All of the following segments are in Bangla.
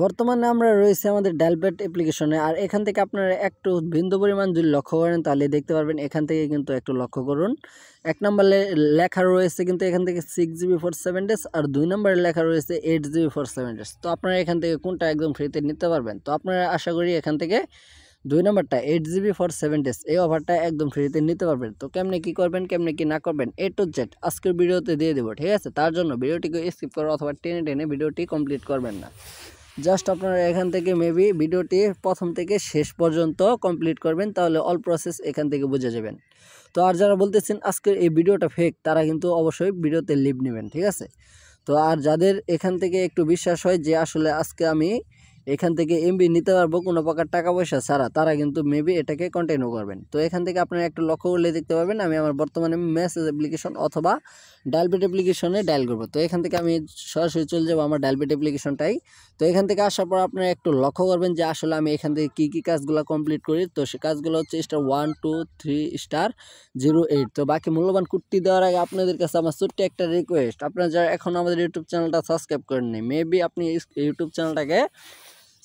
বর্তমানে আমরা রয়েছি আমাদের ডায়ালপ্যাড অ্যাপ্লিকেশনে। আর এখান থেকে আপনারা একটু বিন্দু পরিমাণ যদি লক্ষ্য করেন তাহলে দেখতে পারবেন এখান থেকে কিন্তু একটু লক্ষ্য করুন। 1 নম্বরে লেখা রয়েছে কিন্তু এখান থেকে 6GB ফর 7 ডেজ, আর 2 নম্বরে লেখা রয়েছে 8GB ফর 7 ডেজ। তো আপনারা এখান থেকে কোনটা একদম ফ্রিতে নিতে পারবেন। তো আপনারা আশা করি এখান থেকে 2 নম্বরটা 8GB ফর 7 ডেজ এই অফারটা একদম ফ্রিতে নিতে পারবেন। তো কেমনে কি করবেন, কেমনে কি না করবেন, A to Z আজকের ভিডিওতে দিয়ে দেবো, ঠিক আছে। তার জন্য ভিডিওটিকে স্কিপ করো অথবা টেনে টেনে ভিডিওটি কমপ্লিট করবেন না। জাস্ট আপনারা এখান থেকে মেবি ভিডিওটি প্রথম থেকে শেষ পর্যন্ত কমপ্লিট করবেন, তাহলে অল প্রসেস এখান থেকে বুঝে যাবেন। তো আর যারা বলতেছেন আজকের এই ভিডিওটা ফেক, তারা কিন্তু অবশ্যই ভিডিওতে লিভ নেবেন, ঠিক আছে। তো আর যাদের এখান থেকে একটু বিশ্বাস হয় যে আসলে আজকে আমি এখান থেকে এমবি নিতে পারবো কোনো প্রকার টাকা পয়সা ছাড়া, তারা কিন্তু মেবি এটাকে কন্টিনিউ করবেন। তো এখান থেকে আপনারা একটু লক্ষ্য করলে দেখতে পাবেন আমি আমার বর্তমানে মেসেজ অ্যাপ্লিকেশন অথবা ডায়ালপ্যাড অ্যাপ্লিকেশনে ডায়াল করবো। তো এখান থেকে আমি সরাসরি চলে যাবো আমার ডায়ালপ্যাড অ্যাপ্লিকেশনটাই। তো এখান থেকে আসার পর আপনারা একটু লক্ষ্য করবেন যে আসলে আমি এখান থেকে কী কী কাজগুলো কমপ্লিট করি। তো সে কাজগুলো হচ্ছে *123*08। তো বাকি মূল্যবান কুট্টি দেওয়ার আগে আপনাদের কাছে আমার ছোট্ট একটা রিকোয়েস্ট, আপনারা যারা এখন আমাদের ইউটিউব চ্যানেলটা সাবস্ক্রাইব করেননি, মেবি আপনি ইউটিউব চ্যানেলটাকে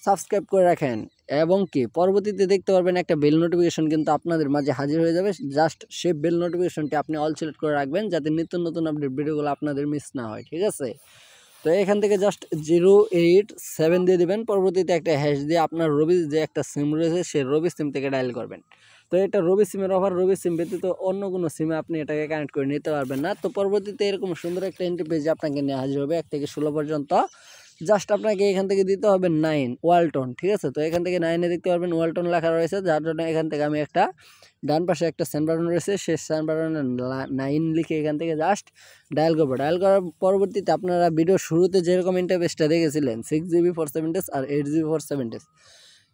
সাবস্ক্রাইব করে রাখেন এবং কি পরবর্তীতে দেখতে পারবেন একটা বেল নোটিফিকেশন কিন্তু আপনাদের মাঝে হাজির হয়ে যাবে। জাস্ট সেই বেল নোটিফিকেশনটি আপনি অল সিলেক্ট করে রাখবেন যাতে নিত্য নতুন আপডেট ভিডিওগুলো আপনাদের মিস না হয়, ঠিক আছে। তো এখান থেকে জাস্ট 087 দিয়ে দেবেন, পরবর্তীতে একটা হ্যাশ দিয়ে আপনার রবি যে একটা সিম রয়েছে সেই রবি সিম থেকে ডায়াল করবেন। তো এটা রবি সিমের অফার, রবি সিম ব্যতীত অন্য কোনো সিমে আপনি এটাকে কানেক্ট করে নিতে পারবেন না। তো পরবর্তীতে এরকম সুন্দর একটা এন্ট্রি পেজে আপনাকে নিয়ে হাজির হবে 1 থেকে 16 পর্যন্ত। জাস্ট আপনাকে এখান থেকে দিতে হবে 9 ওয়ালটন, ঠিক আছে। তো এখান থেকে 9-এ দেখতে পারবেন ওয়ালটন লেখা রয়েছে, যার জন্য এখান থেকে আমি একটা ডান পাশে একটা সেন্ড বাটন রয়েছে, সেই সেন্ড বাটনে 9 লিখে এখান থেকে জাস্ট ডায়াল করবো। ডায়াল করার পরবর্তীতে আপনারা ভিডিও শুরুতে যেরকম ইন্টারফেসটা দেখেছিলেন 6GB ফর 7 ডেজ আর 8GB ফর 7 ডেজ,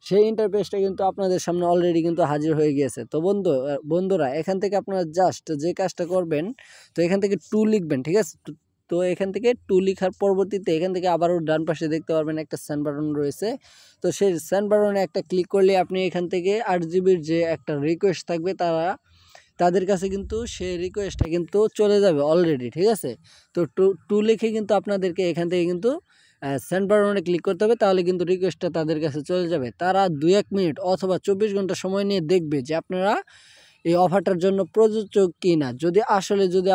সেই ইন্টারফেসটা কিন্তু আপনাদের সামনে অলরেডি কিন্তু হাজির হয়ে গিয়েছে। তো বন্ধুরা এখান থেকে আপনারা জাস্ট যে কাজটা করবেন, তো এখান থেকে 2 লিখবেন, ঠিক আছে। তো এখান থেকে 2 লিখার পরবর্তীতে এখান থেকে আবারও ডান পাশে দেখতে পারবেন একটা সেন্ড বাটন রয়েছে। তো সেই সেন্ড বাটনে একটা ক্লিক করলে আপনি এখান থেকে 8GBর যে একটা রিকোয়েস্ট থাকবে তাদের কাছে কিন্তু সেই রিকোয়েস্টটা কিন্তু চলে যাবে অলরেডি, ঠিক আছে। তো 2 লিখে কিন্তু আপনাদেরকে এখান থেকে কিন্তু সেন্ড বাটনে ক্লিক করতে হবে, তাহলে কিন্তু রিকোয়েস্টটা তাদের কাছে চলে যাবে। তারা 2-1 মিনিট অথবা 24 ঘন্টা সময় নিয়ে দেখবে যে আপনারা এই অফারটার জন্য প্রযোজ্য কি না। যদি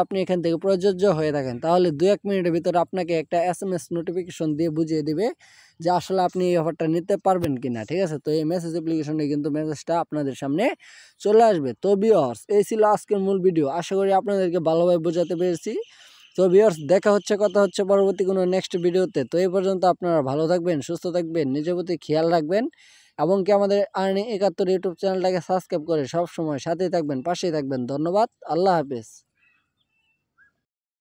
আপনি এখান থেকে প্রযোজ্য হয়ে থাকেন, তাহলে 2-1 মিনিটের ভিতরে আপনাকে একটা SMS নোটিফিকেশন দিয়ে বুঝিয়ে দিবে যে আসলে আপনি এই অফারটা নিতে পারবেন কি না, ঠিক আছে। তো এই মেসেজ অ্যাপ্লিকেশনে কিন্তু মেসেজটা আপনাদের সামনে চলে আসবে। তো ভিউয়ার্স, এই ছিল আজকের মূল ভিডিও। আশা করি আপনাদেরকে ভালোভাবে বোঝাতে পেরেছি। তো ভিউয়ার্স, কথা হচ্ছে পরবর্তী কোনো নেক্সট ভিডিওতে। তো এই পর্যন্ত আপনারা ভালো থাকবেন, সুস্থ থাকবেন, নিজের প্রতি খেয়াল রাখবেন এবং কি আমাদের আর্নিং 71 ইউটিউব চ্যানেলটাকে সাবস্ক্রাইব করে সব সময় সাথেই থাকবেন, পাশেই থাকবেন। ধন্যবাদ, আল্লাহ হাফেজ।